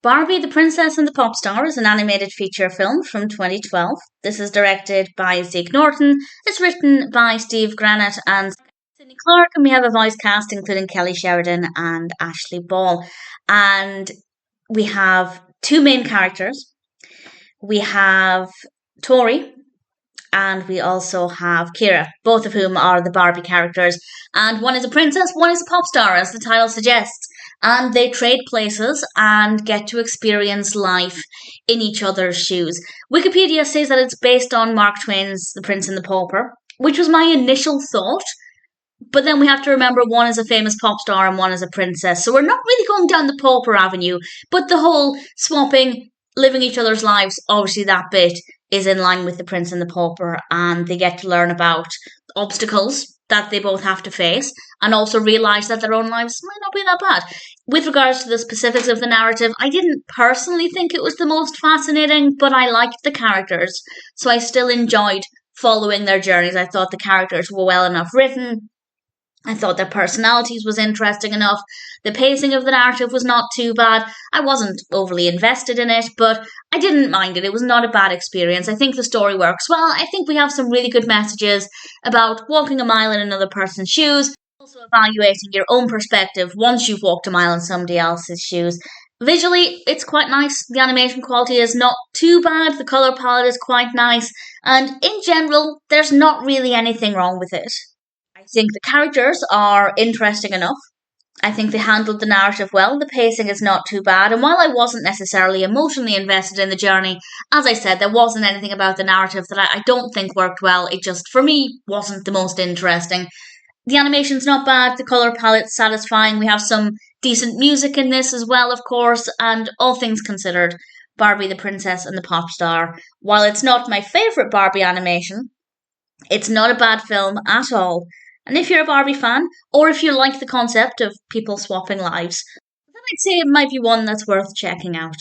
Barbie, the Princess and the Popstar is an animated feature film from 2012. This is directed by Zeke Norton. It's written by Steve Granite and Sydney Clark, and we have a voice cast including Kelly Sheridan and Ashleigh Ball. And we have two main characters. We have Tori, and we also have Keira, both of whom are the Barbie characters. And one is a princess, one is a pop star, as the title suggests. And they trade places and get to experience life in each other's shoes. Wikipedia says that it's based on Mark Twain's The Prince and the Pauper, which was my initial thought. But then we have to remember one is a famous pop star and one is a princess. So we're not really going down the pauper avenue. But the whole swapping, living each other's lives, obviously that bit is in line with The Prince and the Pauper, and they get to learn about obstacles that they both have to face and also realise that their own lives might not be that bad. With regards to the specifics of the narrative, I didn't personally think it was the most fascinating, but I liked the characters, so I still enjoyed following their journeys. I thought the characters were well enough written. I thought their personalities was interesting enough. The pacing of the narrative was not too bad. I wasn't overly invested in it, but I didn't mind it. It was not a bad experience. I think the story works well. I think we have some really good messages about walking a mile in another person's shoes, also evaluating your own perspective once you've walked a mile in somebody else's shoes. Visually, it's quite nice. The animation quality is not too bad. The colour palette is quite nice. And in general, there's not really anything wrong with it. I think the characters are interesting enough. I think they handled the narrative well. The pacing is not too bad. And while I wasn't necessarily emotionally invested in the journey, as I said, there wasn't anything about the narrative that I don't think worked well. It just, for me, wasn't the most interesting. The animation's not bad. The colour palette's satisfying. We have some decent music in this as well, of course. And all things considered, Barbie, the Princess and the Pop Star, while it's not my favourite Barbie animation, it's not a bad film at all. And if you're a Barbie fan, or if you like the concept of people swapping lives, then I'd say it might be one that's worth checking out.